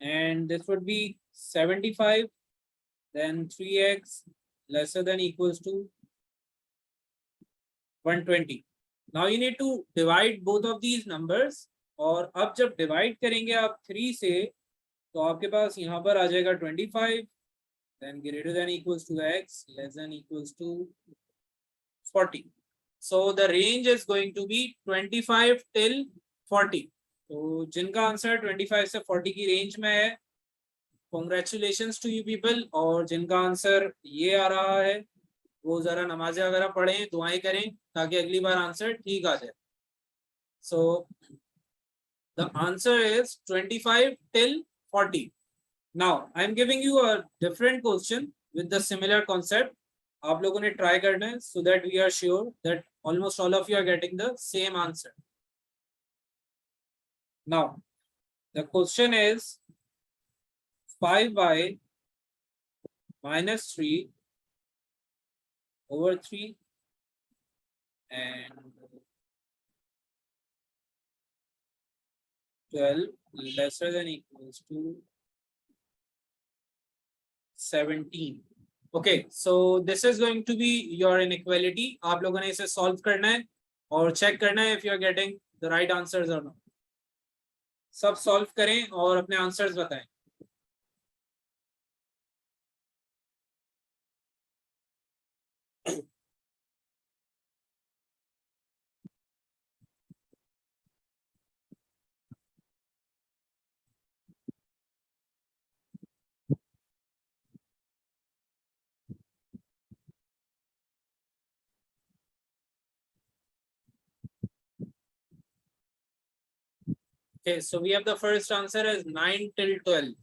And this would be 75. Then 3x lesser than equals to 120. Now you need to divide both of these numbers. और अब जब divide करेंगे आप 3 से, तो आपके पास यहाँ पर आ जाएगा 25. Then greater than equals to x less than equals to 40. So the range is going to be 25 till 40. तो जिनका आंसर 25 से 40 की रेंज में है, कॉन्ग्रेचुलेशंस टू यू पीपल. और जिनका आंसर ये आ रहा है वो जरा नमाज़ें वगैरह पढ़ें, दुआएं करें ताकि अगली बार आंसर ठीक आ जाए. So the answer is 25 till 40. Now I am giving you a different question with the similar concept. आप लोगों ने ट्राई करना है so that we are sure that almost all of you are getting the same answer. Now the question is 5y minus 3 over 3 and 12 lesser than equals to 17. Okay, so this is going to be your inequality. आप लोगों ने इसे solve करना है और check करना है if you are getting the right answers or not. सब solve करें और अपने answers बताएं. Okay, so we have the first answer as 9 till 12.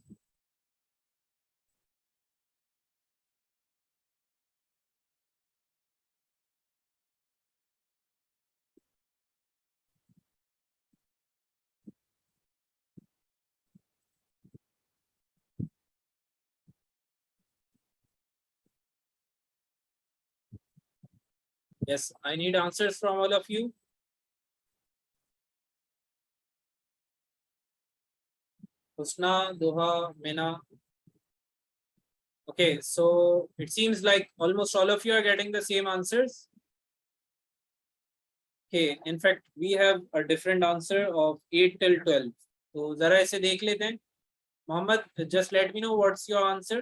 Yes, I need answers from all of you. Husna, Doha, Mena. Okay, so it seems like almost all of you are getting the same answers. Okay, in fact, we have a different answer of 8 till 12. So जरा इसे देख लेते हैं. Mohammed, just let me know what's your answer.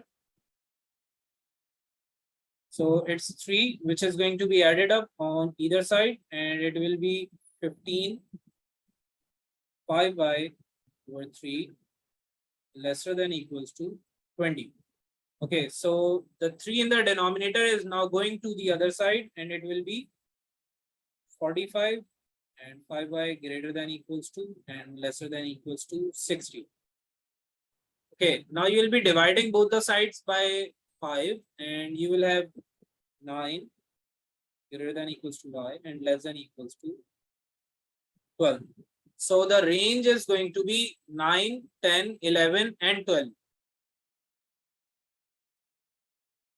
So it's 3, which is going to be added up on either side, and it will be 15 5y over 3 lesser than equals to 20. Okay, so the 3 in the denominator is now going to the other side and it will be 45 and 5y greater than equals to and lesser than equals to 60. Okay, now you will be dividing both the sides by 5 and you will have 9 greater than equals to y and less than equals to 12. So the range is going to be 9, 10, 11 and 12.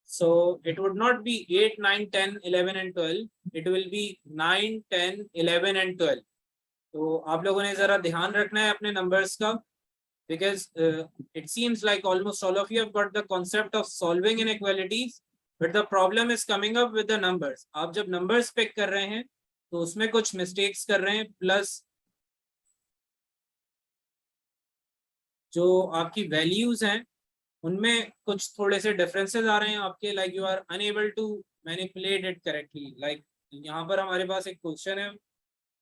So it would not be 8, 9, 10, 11 and 12. It will be 9, 10, 11 and 12. तो आप लोगों ने जरा ध्यान रखना है अपने numbers का, because it seems like almost all of you have got the concept of solving inequalities, but the problem is coming up with the numbers. आप जब numbers pick कर रहे हैं तो उसमें कुछ mistakes कर रहे हैं, plus जो आपकी values हैं उनमें कुछ थोड़े से differences आ रहे हैं आपके, like you are unable to manipulate it correctly. Like यहाँ पर हमारे पास एक question है,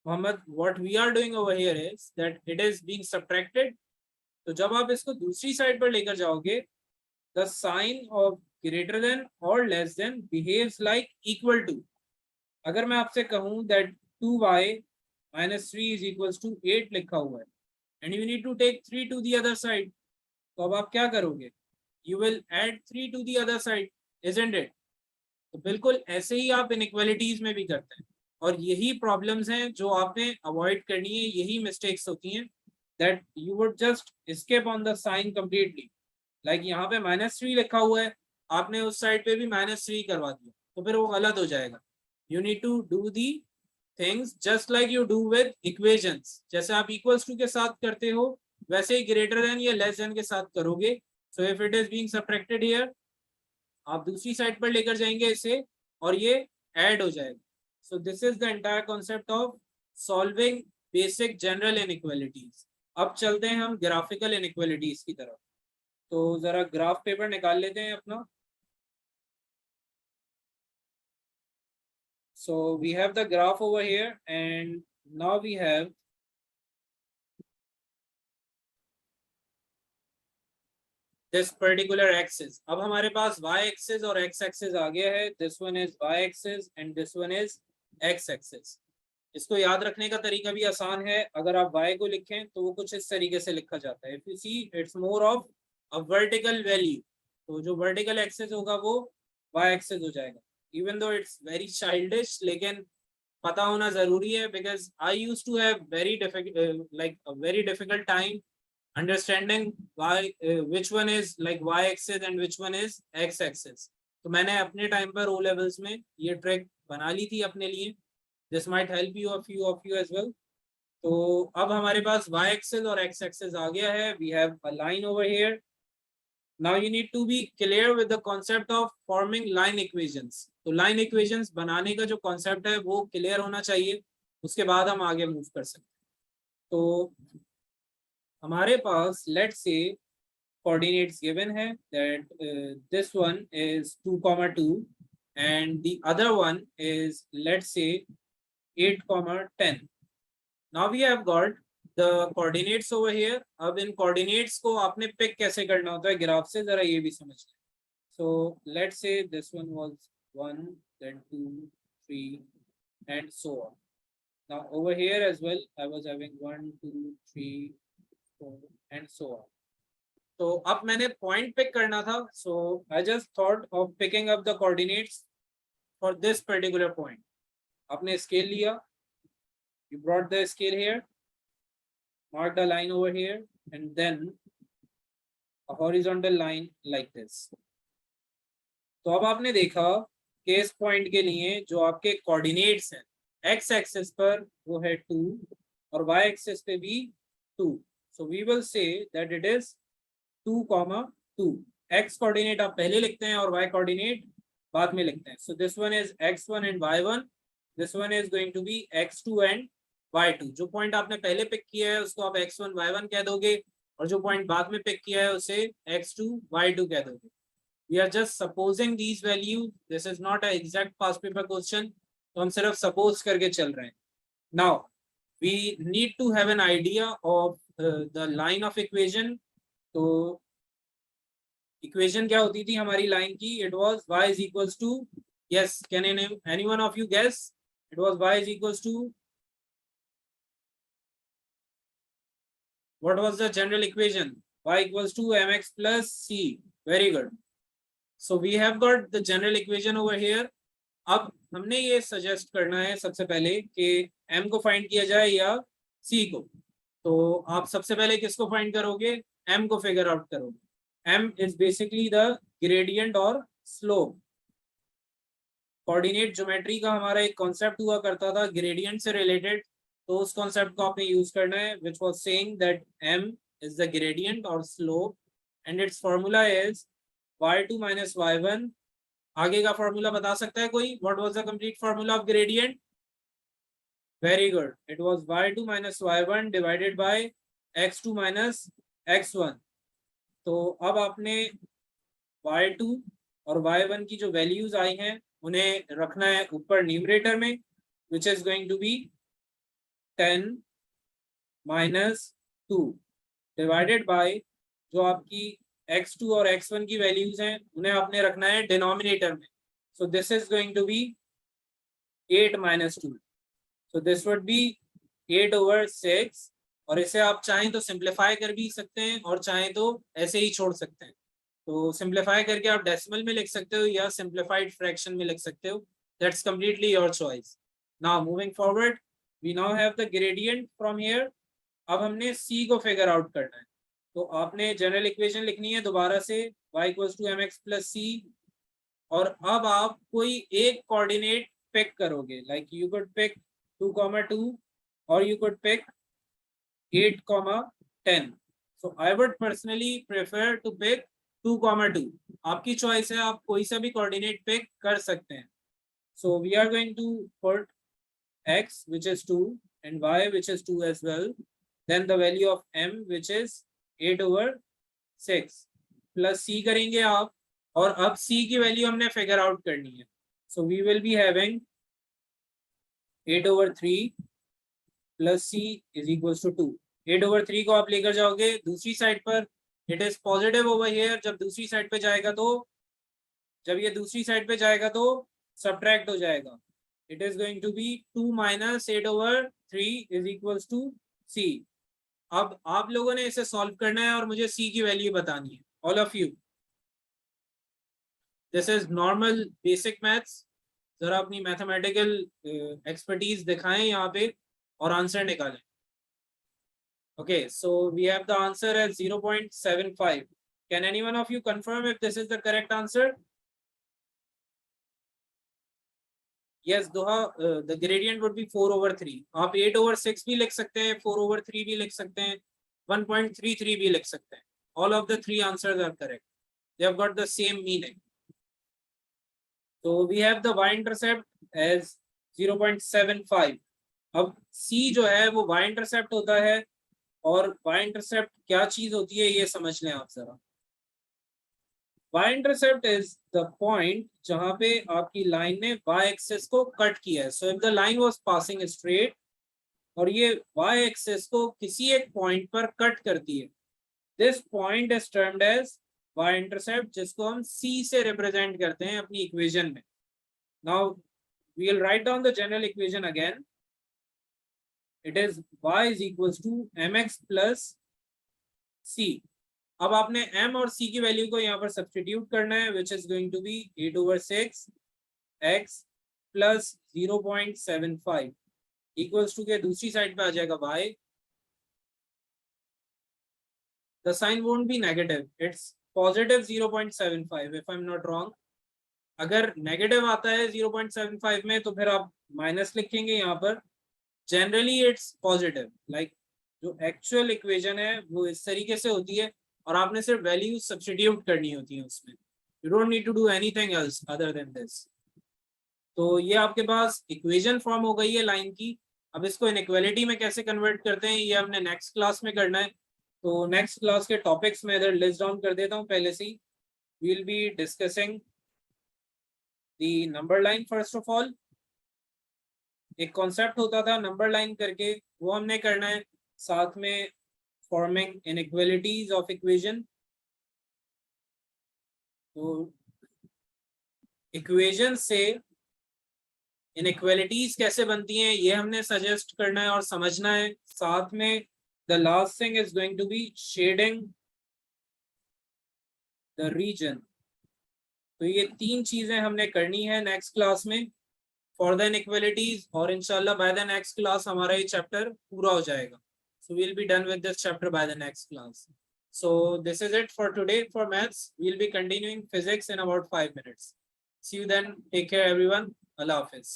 Mohammad, what we are doing over here is that it is being subtracted. तो जब आप इसको दूसरी साइड पर लेकर जाओगे, the sign of greater than or less than behaves like equal to. अगर मैं आपसे कहूँ that 2y minus 3 is equals to 8 लिखा हुआ है and you need to take 3 to the other side, तो अब आप क्या करोगे? You will add 3 to the other side, isn't it? तो बिल्कुल ऐसे ही आप inequalities में भी करते हैं और यही problems हैं जो आपने avoid करनी है, यही mistakes होती हैं that you would just escape on the sign completely. Like यहाँ पे -3 लिखा हुआ है, आपने उस साइड पे भी -3 करवा दिया तो फिर वो गलत हो जाएगा. You need to do the things just like you do with equations. जैसे आप equals to के साथ करते हो वैसे ही greater than या less than के साथ करोगे. So if it is being subtracted here, आप दूसरी साइड पर लेकर जाएंगे इसे और ये ऐड हो जाएगा. So this is the entire concept of solving basic general inequalities. अब चलते हैं हम graphical inequalities की तरफ. तो जरा ग्राफ पेपर निकाल लेते हैं अपना. So we have the graph over here and now we have this particular axis. अब हमारे पास y axis और x axis आ गया है. This one is y axis and this one is x axis. इसको याद रखने का तरीका भी आसान है. अगर आप y को लिखें तो वो कुछ इस तरीके से लिखा जाता है. If you see, it's more of a vertical value. तो जो vertical axis होगा वो y axis हो जाएगा. Even though it's very childish, लेकिन पता होना जरूरी है because I used to have very difficult, like a very difficult time understanding why which one is like y axis and which one is x axis. तो मैंने अपने time पर O levels में ये ट्रिक बना ली थी अपने लिए. This might help you, a few of you as well. तो अब हमारे पास y axis और x axis आ गया है. We have a line over here. Now you need to be clear with the concept of forming line equations. तो line equations बनाने का जो concept है वो clear होना चाहिए, उसके बाद हम आगे move कर सकते हैं. तो हमारे पास let's say coordinates given है that this one is 2, 2 and the other one is let's say 8, 10. Now we have got the coordinates over here. अब इन coordinates को आपने pick कैसे करना होता है ग्राफ से, जरा ये भी समझ लें. So let's say this one was 1, then 2, 3 and so on. Now over here as well I was having 1, 2, 3, 4 and so on. तो अब मैंने point pick करना था. So I just thought of picking up the coordinates for this particular point. आपने scale लिया, you brought the scale here, mark the line over here and then a horizontal line like this. तो अब आपने देखा कि इस point के लिए जो आपके कोऑर्डिनेट्स हैं x एक्सिस पर वो है 2 और y एक्सिस पे भी 2. So we will say that it is 2, 2. x coordinate आप पहले लिखते हैं और y कोऑर्डिनेट बाद में लिखते हैं. So this one is x1 and y1, this one is going to be x2 and y2. जो पॉइंट आपने पहले पिक किया है उसको आप x1 y1 कह दोगे और जो पॉइंट बाद में पिक किया है उसे x2 y2 कह दोगे. We are just supposing these values. This is not an exact past paper question. तो हम सिर्फ suppose करके चल रहे हैं. Now we need to have an idea of the line of equation तो इक्वेशन क्या होती थी हमारी लाइन की? It was y is equals to, yes can any one of you guess? It was y is equals to, what was the general equation? Y equals to mx plus c. Very good. So we have got the general equation over here. अब हमने ये suggest करना है सबसे पहले कि m को find किया जाए या c को। तो आप सबसे पहले किसको फाइंड करोगे? m को फिगर आउट करोगे। m is basically the gradient और स्लोप। कोऑर्डिनेट ज्योमेट्री का हमारा एक कॉन्सेप्ट हुआ करता था ग्रेडियंट से रिलेटेड, तो उस कॉन्सेप्ट को आपने यूज करना है, which was saying that m is the gradient और slope and its formula is y2 minus y1। आगे का फॉर्मूला बता सकता है कोई? What was the complete formula of gradient? Very good, it was y2 minus y1 divided by x2 minus x1। तो अब आपने y2 और y1 की जो वैल्यूज आई हैं उन्हें रखना है ऊपर न्यूमरेटर में, which is going to be 10 minus 2 divided by जो आपकी x2 और x1 की वैल्यूज हैं उन्हें आपने रखना है डिनोमिनेटर में। So this is going to be 8 minus 2, so this would be 8/6। और इसे आप चाहें तो सिंप्लीफाई कर भी सकते हैं और चाहें तो ऐसे ही छोड़ सकते हैं। तो सिंप्लीफाई करके आप डेसिमल में लिख सकते हो या सिंप्लीफाइड फ्रैक्शन में लिख सकते हो, that's completely your choice. Now moving forward, we now have the gradient from here. अब हमने c को फिगर आउट करना है, तो आपने जनरल इक्वेशन लिखनी है दोबारा से, y equals to mx plus c। और अब आप कोई एक कोऑर्डिनेट पिक करोगे, लाइक यू कुड पिक 2,2 और you could pick 8,10। So I would personally prefer to pick 2,2। आपकी चॉइस है, आप कोई सा भी कोऑर्डिनेट पिक कर सकते हैं। So we are going to put x which is 2 and y which is 2 as well, then the value of m which is 8/6 plus c करेंगे आप, और अब c की वैल्यू हमने फिगर आउट करनी है। So we will be having 8/3 plus c is equal to 2। 8/3 को आप लेकर जाओगे दूसरी साइड पर, it is positive over here. जब दूसरी साइड पे जाएगा तो, जब ये दूसरी साइड पे जाएगा तो सब्ट्रैक्ट हो जाएगा। It is going to be 2 minus 8/3 is equal to c। अब आप लोगों ने इसे सॉल्व करना है और मुझे c की वैल्यू बतानी है, all of you. This is normal basic maths. जरा अपनी मैथमेटिकल एक्सपर्टीज दिखाएं यहाँ पे और आंसर निकालें। Okay, so we have the answer as 0.75. Can any one of you confirm if this is the correct answer? Yes, Doha, the gradient would be 4/3। आप 8/6 भी लिख सकते हैं, 4/3 भी लिख सकते हैं, 1.33 भी लिख सकते हैं। All of the three answers are correct. They have got the same meaning. So we have the y-intercept as 0.75। अब c जो है वो y-intercept होता है, और y-intercept क्या चीज होती है ये समझ लें आप जरा। y-intercept इज द पॉइंट जहां पे आपकी लाइन ने y-एक्सिस को कट किया है। So if the line was passing straight और ये y-एक्सिस को किसी एक पॉइंट पर कट करती है, this point is termed as y-intercept, जिसको हम c से रिप्रेजेंट करते हैं अपनी इक्वेशन में। Now we will write down the general equation again. It is y is equals to mx plus c। अब आपने m और c की वैल्यू को यहाँ पर सब्स्टिट्यूट करना है, which is going to be 8/6 x plus 0.75 equals to के दूसरी साइड पे आ जाएगा y। The sign won't be negative, it's positive 0.75 if I am not wrong. अगर नेगेटिव आता है 0.75 में तो फिर आप माइनस लिखेंगे यहाँ पर। जनरली इट्स पॉजिटिव, लाइक जो एक्चुअल इक्वेशन है वो इस तरीके से होती है, और आपने सिर्फ वैल्यू सब्स्टिट्यूट करनी होती है उसमें। You don't need to do anything else other than this. तो ये आपके पास इक्वेशन फॉर्म हो गई है लाइन की। अब इसको इनइक्वालिटी में कैसे कन्वर्ट करते हैं ये हमने नेक्स्ट क्लास में करना है। तो नेक्स्ट क्लास के टॉपिक्स में इधर लिस्ट डाउन कर देता हूँ पहले से ही। We will be discussing the number line. First of all एक कॉन्सेप्ट होता था नंबर लाइन करके, वो हमने करना है। साथ में forming inequalities of equation. तो इक्वेशन से इनइक्वालिटीज कैसे बनती हैं ये हमने सजेस्ट करना है और समझना है। साथ में the last thing is going to be shading the region. तो ये 3 चीजें हमने करनी है नेक्स्ट क्लास में फॉर द इनइक्वालिटीज, और इंशाल्लाह बाय द नेक्स्ट क्लास हमारा ये चैप्टर पूरा हो जाएगा। So we'll be done with this chapter by the next class. So this is it for today for maths. We'll be continuing physics in about 5 minutes. See you then. Take care everyone. Allah Hafiz.